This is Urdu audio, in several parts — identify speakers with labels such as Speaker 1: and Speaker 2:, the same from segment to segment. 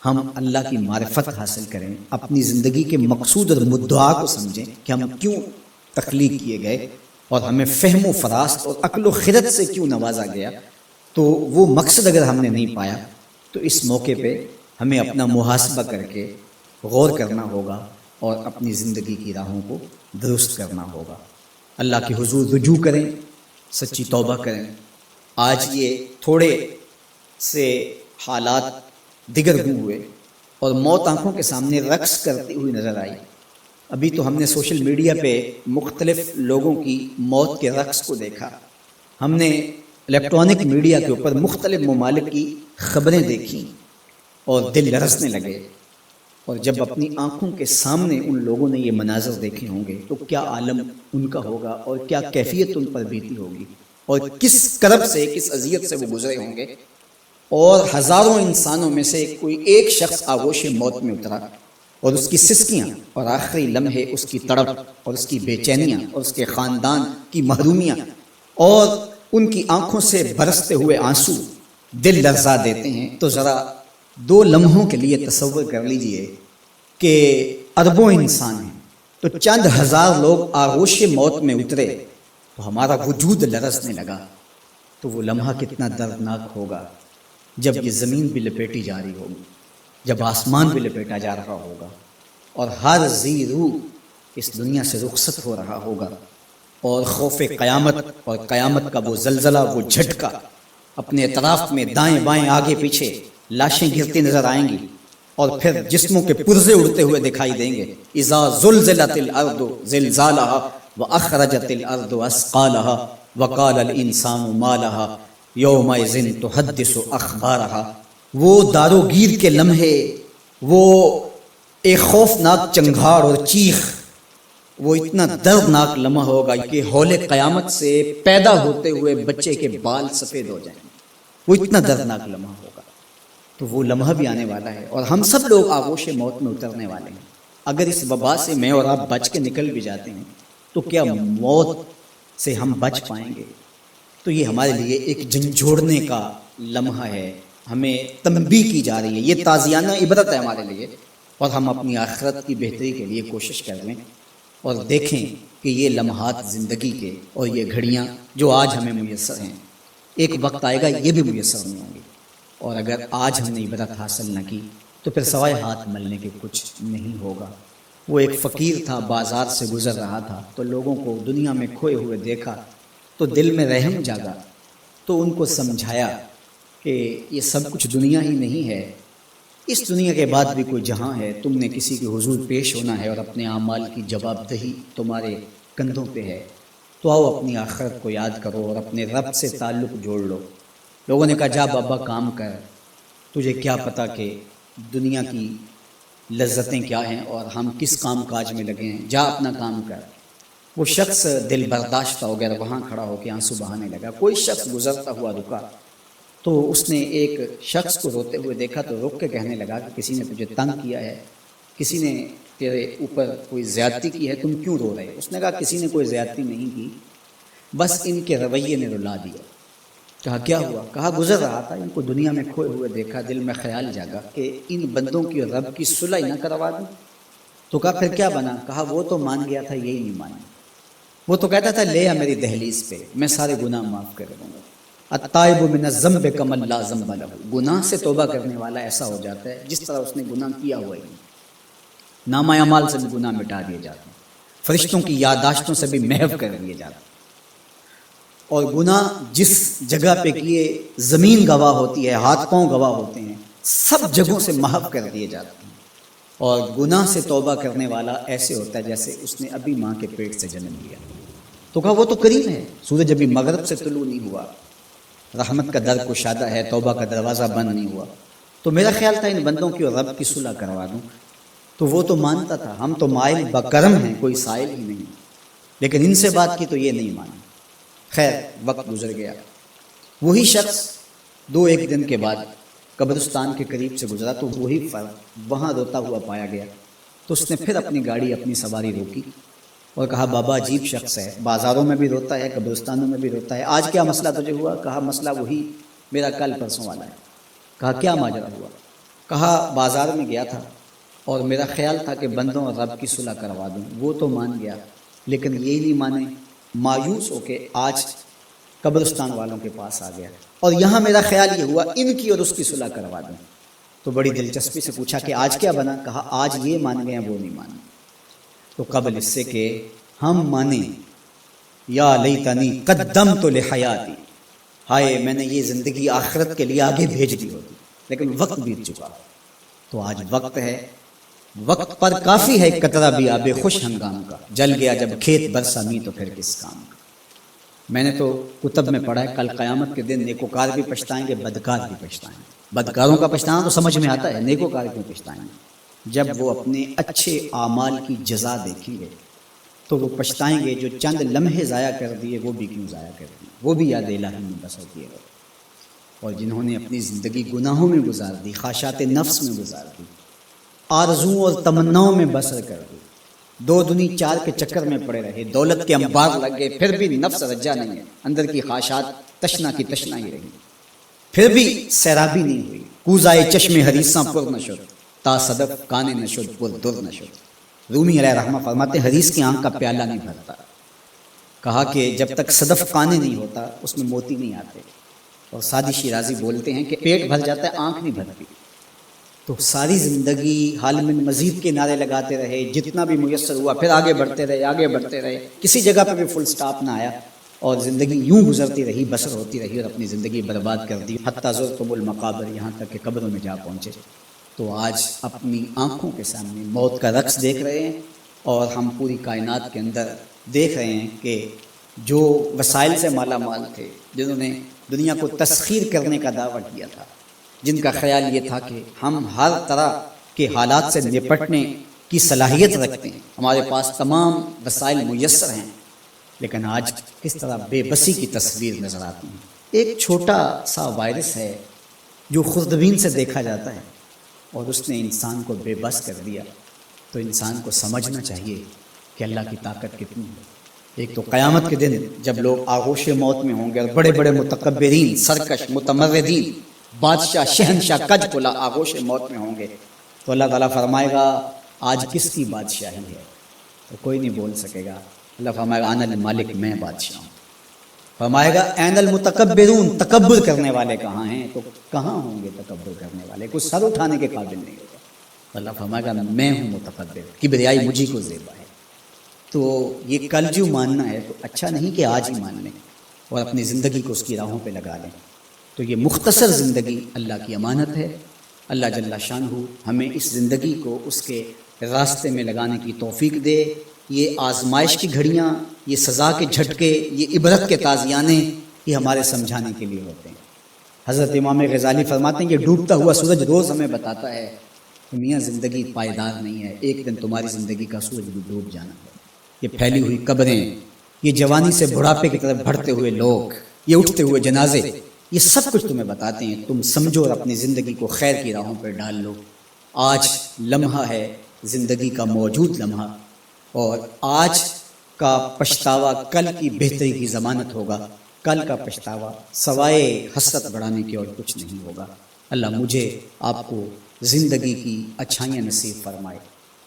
Speaker 1: ہم اللہ کی معرفت حاصل کریں، اپنی زندگی کے مقصود اور مدعا کو سمجھیں کہ ہم کیوں تخلیق کیے گئے اور ہمیں فہم و فراست اور عقل و خرد سے کیوں نوازا گیا، تو وہ مقصد اگر ہم نے نہیں پایا تو اس موقع پہ ہمیں اپنا محاسبہ کر کے غور کرنا ہوگا اور اپنی زندگی کی راہوں کو درست کرنا ہوگا۔ اللہ کے حضور رجوع کریں، سچی توبہ کریں۔ آج یہ تھوڑے سے حالات دگرگوں ہوئے اور موت آنکھوں کے سامنے رقص کرتی ہوئی نظر آئی۔ ابھی تو ہم نے سوشل میڈیا پہ مختلف لوگوں کی موت کے رقص کو دیکھا، ہم نے الیکٹرانک میڈیا کے اوپر مختلف ممالک کی خبریں دیکھیں اور دل لرزنے لگے، اور جب اپنی آنکھوں کے سامنے ان لوگوں نے یہ مناظر دیکھے ہوں گے تو کیا عالم ان کا ہوگا اور کیا کیفیت ان پر بیتی ہوگی، اور کس کرب سے، کس اذیت سے وہ گزرے ہوں گے۔ اور ہزاروں انسانوں میں سے کوئی ایک شخص آغوش موت میں اترا، اور اس کی سسکیاں اور آخری لمحے اس کی تڑپ اور اس کی بے چینیاں اور اس کے خاندان کی محرومیاں اور ان کی آنکھوں سے برستے ہوئے آنسو دل لرزا دیتے ہیں۔ تو ذرا 2 لمحوں کے لیے تصور کر لیجئے کہ اربوں انسان ہیں، تو چند ہزار لوگ آغوش موت میں اترے تو ہمارا وجود لرزنے لگا، تو وہ لمحہ کتنا دردناک ہوگا جب یہ زمین بھی لپیٹی جا رہی ہوگی، جب آسمان بھی لپیٹا جا رہا ہوگا، اور ہر ذی روح اس دنیا سے رخصت ہو رہا ہوگا، اور خوف قیامت اور قیامت کا وہ زلزلہ، وہ جھٹکا، اپنے اطراف میں دائیں بائیں آگے پیچھے لاشیں گرتی نظر آئیں گی، اور پھر جسموں کے پرزے اڑتے ہوئے دکھائی دیں گے۔ اذا زلزلت الارض زلزالها واخرجت الارض اثقالها وقال الانسان ما لها یومئذ تحدث اخبارها۔ وہ داروگیر کے لمحے، وہ ایک خوفناک چنگھاڑ اور چیخ، وہ اتنا دردناک لمحہ ہوگا کہ ہول قیامت سے پیدا ہوتے ہوئے بچے کے بال سفید ہو جائیں، وہ اتنا دردناک لمحہ ہوگا۔ تو وہ لمحہ بھی آنے والا ہے، اور ہم سب لوگ آغوش موت میں اترنے والے ہیں۔ اگر اس وبا سے میں اور آپ بچ کے نکل بھی جاتے ہیں تو کیا موت سے ہم بچ پائیں گے؟ تو یہ ہمارے لیے ایک جھنجھوڑنے کا لمحہ ہے، ہمیں تنبیہ کی جا رہی ہے، یہ تازیانہ عبرت ہے ہمارے لیے، اور ہم اپنی آخرت کی بہتری کے لیے کوشش کر لیں اور دیکھیں کہ یہ لمحات زندگی کے اور یہ گھڑیاں جو آج ہمیں میسر ہیں، ایک وقت آئے گا یہ بھی میسر نہیں ہوں گی، اور اگر آج ہم نے عبرت حاصل نہ کی تو پھر سوائے ہاتھ ملنے کے کچھ نہیں ہوگا۔ وہ ایک فقیر تھا، بازار سے گزر رہا تھا تو لوگوں کو دنیا میں کھوئے ہوئے دیکھا تو دل میں رحم جاگا، تو ان کو سمجھایا کہ یہ سب کچھ دنیا ہی نہیں ہے، اس دنیا کے بعد بھی کوئی جہاں ہے، تم نے کسی کے حضور پیش ہونا ہے اور اپنے اعمال کی جواب دہی تمہارے کندھوں پہ ہے، تو آؤ اپنی آخرت کو یاد کرو اور اپنے رب سے تعلق جوڑ لو۔ لوگوں نے کہا جا بابا کام کر، تجھے کیا پتا کہ دنیا کی لذتیں کیا ہیں اور ہم کس کام کاج میں لگے ہیں، جا اپنا کام کر۔ وہ شخص دل برداشتہ ہو گیا، وہاں کھڑا ہو کے آنسو بہانے لگا۔ کوئی شخص گزرتا ہوا رکا تو اس نے ایک شخص کو روتے ہوئے دیکھا تو رک کے کہنے لگا کہ کسی نے تجھے تنگ کیا ہے، کسی نے تیرے اوپر کوئی زیادتی کی ہے، تم کیوں رو رہے؟ اس نے کہا کسی نے کوئی زیادتی نہیں کی، بس ان کے رویے نے رلا دیا۔ کہا کیا ہوا؟ کہا گزر رہا تھا، ان کو دنیا میں کھوئے ہوئے دیکھا، دل میں خیال جاگا کہ ان بندوں کی رب کی صلح نہ کروا دوں۔ تو کہا پھر کیا بنا؟ کہا وہ تو مان گیا تھا، یہی نہیں مانا۔ وہ تو کہتا تھا لے آ میری دہلیز پہ، میں سارے گناہ معاف کر دوں گا۔ التائب من الذنب کمن لا ذنب لہ، گناہ سے توبہ کرنے والا ایسا ہو جاتا ہے جس طرح اس نے گناہ کیا ہوا ہی نہیں۔ نامہ اعمال سے بھی گناہ مٹا دیے جاتے ہیں، فرشتوں کی یادداشتوں سے بھی محو کر دیے جاتے ہیں، اور گناہ جس جگہ پہ کیے زمین گواہ ہوتی ہے، ہاتھ پاؤں گواہ ہوتے ہیں، سب جگہوں سے محو کر دیے جاتے ہیں۔ اور گناہ سے توبہ کرنے والا ایسے ہوتا ہے جیسے اس نے ابھی ماں کے پیٹ سے جنم لیا۔ تو کہا وہ تو قریب ہے، سورج ابھی مغرب سے طلوع نہیں ہوا، رحمت کا در کشادہ ہے، توبہ کا دروازہ بند نہیں ہوا، تو میرا خیال تھا ان بندوں کی اور رب کی صلح کروا دوں۔ تو وہ تو مانتا تھا، ہم تو مائل بکرم ہیں، کوئی سائل ہی نہیں، لیکن ان سے بات کی تو یہ نہیں مانا۔ خیر وقت گزر گیا، وہی شخص 2-1 دن کے بعد قبرستان کے قریب سے گزرا تو وہی فرد وہاں روتا ہوا پایا گیا۔ تو اس نے پھر اپنی گاڑی، اپنی سواری روکی اور کہا بابا عجیب شخص ہے، بازاروں میں بھی روتا ہے، قبرستانوں میں بھی روتا ہے، آج کیا مسئلہ تجھے ہوا؟ کہا مسئلہ وہی میرا کل پرسوں والا ہے۔ کہا کیا ماجرا ہوا؟ کہا بازار میں گیا تھا اور میرا خیال تھا کہ بندوں اور رب کی صلح کروا دوں، وہ تو مان گیا لیکن یہی نہیں مانے، مایوس ہو کے آج قبرستان والوں کے پاس آ گیا اور یہاں میرا خیال یہ ہوا ان کی اور اس کی صلح کروا دوں۔ تو بڑی دلچسپی سے پوچھا کہ آج کیا بنا؟ کہا آج یہ مان گئے ہیں، وہ نہیں مانے۔ تو قبل اس سے کہ ہم مانیں، یا لیتنی قدمت لحیاتی، ہائے میں نے یہ زندگی آخرت کے لیے آگے بھیج دی ہوتی، لیکن وقت بیت چکا۔ تو آج وقت ہے، وقت پر کافی ہے قطرہ بھی آب خوش ہنگام کا، جل گیا جب کھیت برسا می تو پھر کس کام کا۔ میں نے تو کتب میں پڑھا ہے کل قیامت کے دن نیکوکار بھی پچھتائیں گے، بدکار بھی پچھتائیں گے۔ بدکاروں کا پچھتانا تو سمجھ میں آتا ہے، نیکوکار کیوں پچھتائیں گے؟ جب وہ اپنے اچھے اعمال کی جزا دیکھیں گے تو وہ پچھتائیں گے، جو چند لمحے ضائع کر دیے وہ بھی کیوں ضائع کر دیے، وہ بھی یاد الہی میں بسر کیے گئے۔ اور جنہوں نے اپنی زندگی گناہوں میں گزار دی، خواہشات نفس میں گزار دی، آرزوؤں اور تمناؤں میں بسر کر دی، دو دنی چار کے چکر میں پڑے رہے، دولت کے انبار لگ گئے، پھر بھی نفس رجا نہیں ہے، اندر کی خواہشات تشنا کی تشنا ہی رہی، پھر بھی سیرابی نہیں ہوئی۔ کوزائے چشم حدیثاں پر نشد، تا صدف کانے نشد پر در نشد۔ رومی علیہ رحمہ فرماتے ہیں حدیث کی آنکھ کا پیالہ نہیں بھرتا، کہا کہ جب تک صدف کانے نہیں ہوتا اس میں موتی نہیں آتے۔ اور سادی شیرازی بولتے ہیں کہ پیٹ بھر جاتا ہے، آنکھ نہیں بھرتی۔ تو ساری زندگی حال من مزید کے نعرے لگاتے رہے، جتنا بھی میسر ہوا پھر آگے بڑھتے رہے، آگے بڑھتے رہے، کسی جگہ پہ بھی فل سٹاپ نہ آیا اور زندگی یوں گزرتی رہی، بسر ہوتی رہی اور اپنی زندگی برباد کر دی، حتیٰ زرتم المقابر، یہاں تک کہ قبروں میں جا پہنچے۔ تو آج اپنی آنکھوں کے سامنے موت کا رقص دیکھ رہے ہیں، اور ہم پوری کائنات کے اندر دیکھ رہے ہیں کہ جو وسائل سے مالا مال تھے، جنہوں نے دنیا کو تسخیر کرنے کا دعویٰ کیا تھا، جن کا خیال یہ تھا کہ ہم ہر طرح کے حالات سے نپٹنے کی صلاحیت رکھتے ہیں، ہمارے پاس تمام وسائل میسر ہیں، لیکن آج کس طرح بے بسی کی تصویر نظر آتی ہے۔ ایک چھوٹا سا وائرس ہے جو خوردبین سے دیکھا جاتا ہے اور اس نے انسان کو بے بس کر دیا۔ تو انسان کو سمجھنا چاہیے کہ اللہ کی طاقت کتنی ہے۔ ایک تو قیامت کے دن جب لوگ آغوش موت میں ہوں گے اور بڑے بڑے متکبرین، سرکش، متمردین، بادشاہ، شہنشاہ، کج کلا آغوش موت میں ہوں گے، تو اللہ تعالیٰ فرمائے گا آج کس کی بادشاہی ہے؟ تو کوئی نہیں بول سکے گا۔ اللہ فرمائے گا انا المالک، میں بادشاہ ہوں۔ فرمائے گا این المتکبرون، تکبر کرنے والے کہاں ہیں؟ تو کہاں ہوں گے تکبر کرنے والے؟ کوئی سر اٹھانے کے قابل نہیں ہوگا۔ اللہ فرمائے گا میں ہوں متکبر، کبریائی مجھی کو زیبا ہے۔ تو یہ کل جو ماننا ہے تو اچھا نہیں کہ آج ہی مان لیں اور اپنی زندگی کو اس کی راہوں پہ لگا لیں۔ تو یہ مختصر زندگی اللہ کی امانت ہے۔ اللہ جل شانہ ہمیں اس زندگی کو اس کے راستے میں لگانے کی توفیق دے۔ یہ آزمائش کی گھڑیاں، یہ سزا کے جھٹکے، یہ عبرت کے تازیانے، یہ ہمارے سمجھانے کے لیے ہوتے ہیں۔ حضرت امام غزالی فرماتے ہیں یہ ڈوبتا ہوا سورج روز ہمیں بتاتا ہے کہ میاں زندگی پائیدار نہیں ہے، ایک دن تمہاری زندگی کا سورج بھی ڈوب جانا ہے۔ یہ پھیلی ہوئی قبریں، یہ جوانی سے بڑھاپے کی طرف بڑھتے ہوئے لوگ، یہ اٹھتے ہوئے جنازے، یہ سب کچھ تمہیں بتاتے ہیں۔ تم سمجھو اور اپنی زندگی کو خیر کی راہوں پر ڈال لو۔ آج لمحہ ہے زندگی کا موجود لمحہ، اور آج کا پچھتاوا کل کی بہتری کی ضمانت ہوگا۔ کل کا پچھتاوا سوائے حسرت بڑھانے کے اور کچھ نہیں ہوگا۔ اللہ مجھے آپ کو زندگی کی اچھائیاں نصیب فرمائے۔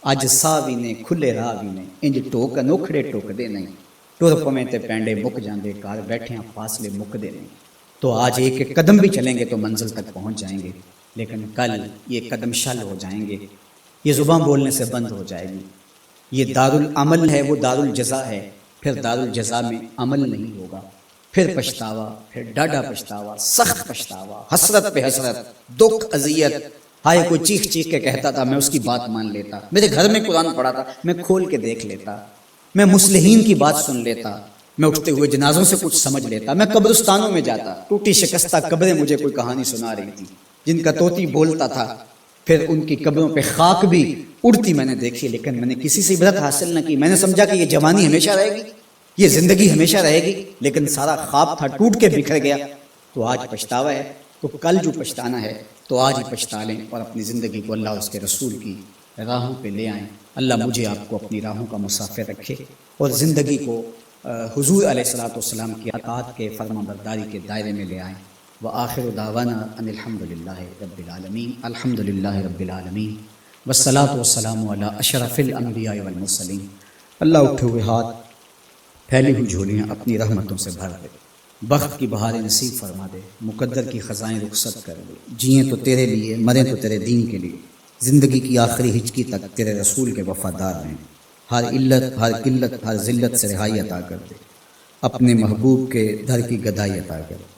Speaker 1: اج ساوی نے کھلے راہ بھی نے، انج ٹوک انوکھڑے ٹوک دے نہیں، ٹر پویں تے پینڈے مک جاندے، گھر بیٹھے فاصلے مک دے نہیں۔ تو آج ایک ایک قدم بھی چلیں گے تو منزل تک پہنچ جائیں گے، لیکن کل یہ قدم شل ہو جائیں گے، یہ زبان بولنے سے بند ہو جائے گی۔ یہ دارالعمل ہے، وہ دارالجزا ہے، پھر دارالجزا میں عمل نہیں ہوگا، پھر پچھتاوا، پھر ڈاڈا پچھتاوا، سخت پچھتاوا، حسرت پہ حسرت، دکھ، اذیت۔ ہائے کوئی چیخ چیخ کے کہتا تھا میں اس کی بات مان لیتا، میرے گھر میں قرآن پڑھا تھا میں کھول کے دیکھ لیتا، میں مصلحین کی بات سن لیتا، میں اٹھتے ہوئے جنازوں سے کچھ سمجھ لیتا، میں قبرستانوں میں جاتا، ٹوٹی شکستہ قبریں مجھے کوئی کہانی سنا رہی تھی، جن کا طوطی بولتا تھا، پھر ان کی قبروں پہ خاک بھی اڑتی میں نے دیکھی، لیکن میں نے کسی سے عبرت حاصل نہ کی۔ میں نے سمجھا کہ یہ جوانی ہمیشہ رہے گی، یہ زندگی ہمیشہ رہے گی، لیکن سارا خواب تھا ٹوٹ کے بکھر گیا۔ تو آج پچھتاوا ہے، تو کل جو پچھتانا ہے تو آج ہی پچھتا لیں اور اپنی زندگی کو اللہ اس کے رسول کی راہوں پہ لے آئیں۔ اللہ مجھے آپ کو اپنی راہوں کا مسافر رکھے اور زندگی کو حضور علیہ الصلوۃ والسلام کی اطاعت کے، فرما برداری کے دائرے میں لے آئیں۔ وآخر دعوانا ان الحمد للہ رب العالمین. الحمد للہ رب العالمین والصلاة والسلام علی اشرف الانبیاء والمرسلین. اللہ اٹھے ہوئے ہاتھ پھیلی ہوئی جھولیاں اپنی رحمتوں سے بھر دے، بخت کی بہاریں نصیب فرما دے، مقدر کی خزائیں رخصت کر دے. جئیں تو تیرے لیے، مریں تو تیرے دین کے لیے، زندگی کی آخری ہچکی تک تیرے رسول کے وفادار رہیں. ہر علت، ہر قلت، ہر ذلت سے رہائی عطا کر دے. اپنے محبوب کے در کی گدائی عطا کر دے.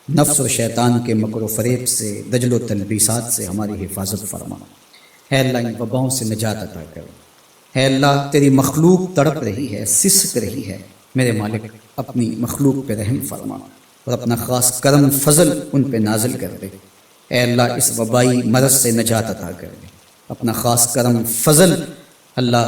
Speaker 1: نفس و شیطان کے مکر و فریب سے، دجل و تلبیسات سے ہماری حفاظت فرما. اے اللہ ان وباؤں سے نجات عطا کر. اے اللہ تیری مخلوق تڑپ رہی ہے، سسک رہی ہے، میرے مالک اپنی مخلوق پہ رحم فرما اور اپنا خاص کرم فضل ان پہ نازل کر دے. اے اللہ اس وبائی مرض سے نجات عطا کر دے. اپنا خاص کرم فضل اللہ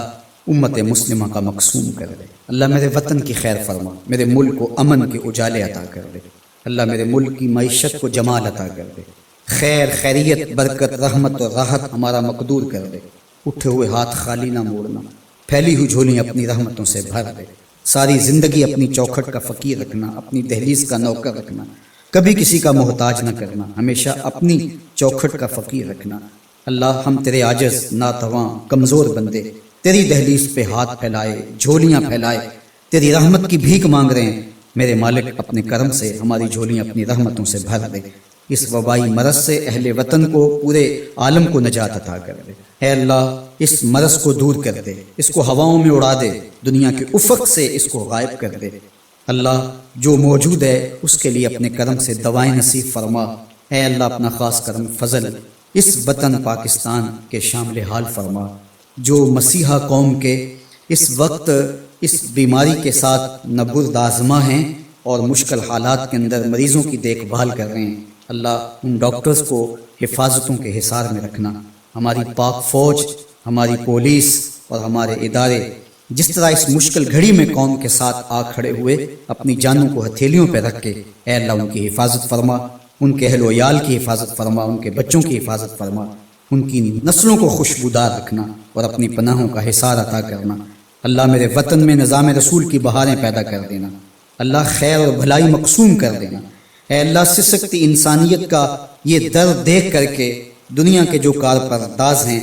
Speaker 1: امت مسلمہ کا مقسوم کر دے. اللہ میرے وطن کی خیر فرما، میرے ملک کو امن کے اجالے عطا کر دے. اللہ میرے ملک کی معیشت کو جمال عطا کر دے. خیر، خیریت، برکت، رحمت اور راحت ہمارا مقدور کر دے. اٹھے ہوئے ہاتھ خالی نہ موڑنا، پھیلی ہوئی جھولیاں اپنی رحمتوں سے بھر دے. ساری زندگی اپنی چوکھٹ کا فقیر رکھنا، اپنی دہلیز کا نوکر رکھنا، کبھی کسی کا محتاج نہ کرنا، ہمیشہ اپنی چوکھٹ کا فقیر رکھنا. اللہ ہم تیرے عاجز، ناتواں، کمزور بندے تیری دہلیز پہ ہاتھ پھیلائے، جھولیاں پھیلائے تیری رحمت کی بھیک مانگ رہے ہیں. میرے مالک اپنے کرم سے ہماری جھولیاں اپنی رحمتوں سے بھر دے. اس وبائی مرض سے اہل وطن کو، پورے عالم کو نجات عطا کر دے. اے اللہ اس مرض کو دور کر دے، اس کو ہواؤں میں اڑا دے، دنیا کے افق سے اس کو غائب کر دے. اللہ جو موجود ہے اس کے لیے اپنے کرم سے دوائیں نصیب فرما. اے اللہ اپنا خاص کرم فضل اس وطن پاکستان کے شامل حال فرما. جو مسیحا قوم کے اس وقت اس بیماری کے ساتھ نبرد آزما ہیں اور مشکل حالات کے اندر مریضوں کی دیکھ بھال کر رہے ہیں، اللہ ان ڈاکٹرز کو حفاظتوں کے حصار میں رکھنا. ہماری پاک فوج، ہماری پولیس اور ہمارے ادارے جس طرح اس مشکل گھڑی میں قوم کے ساتھ آ کھڑے ہوئے، اپنی جانوں کو ہتھیلیوں پہ رکھ کے اے اللہ ان کی حفاظت فرما، ان کے اہل و عیال کی حفاظت فرما، ان کے بچوں کی حفاظت فرما، ان کی نسلوں کو خوشبودار رکھنا اور اپنی پناہوں کا حصار عطا کرنا. اللہ میرے وطن میں نظام رسول کی بہاریں پیدا کر دینا. اللہ خیر اور بھلائی مقسوم کر دینا. اے اللہ سسکتی انسانیت کا یہ درد دیکھ کر کے دنیا کے جو کارپرداز ہیں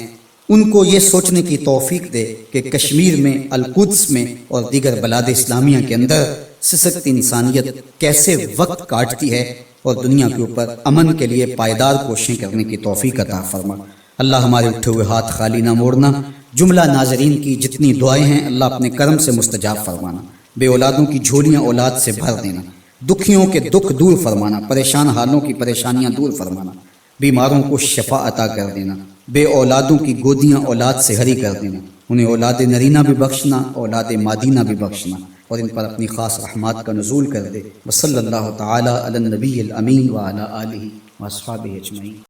Speaker 1: ان کو یہ سوچنے کی توفیق دے کہ کشمیر میں، القدس میں اور دیگر بلاد اسلامیہ کے اندر سسکتی انسانیت کیسے وقت کاٹتی ہے اور دنیا کے اوپر امن کے لیے پائیدار کوششیں کرنے کی توفیق عطا فرما. اللہ ہمارے اٹھے ہوئے ہاتھ خالی نہ موڑنا. جملہ ناظرین کی جتنی دعائیں ہیں اللہ اپنے کرم سے مستجاب فرمانا. بے اولادوں کی جھولیاں اولاد سے بھر دینا. دکھیوں کے دکھ دور فرمانا، پریشان حالوں کی پریشانیاں دور فرمانا. بیماروں کو شفا عطا کر دینا. بے اولادوں کی گودیاں اولاد سے ہری کر دینا. انہیں اولاد نرینہ بھی بخشنا، اولاد مادینہ بھی بخشنا اور ان پر اپنی خاص رحمات کا نزول کر دے. وصلی اللہ تعالی علی النبی الامین وعلی آلہ واصحابہ اجمعین.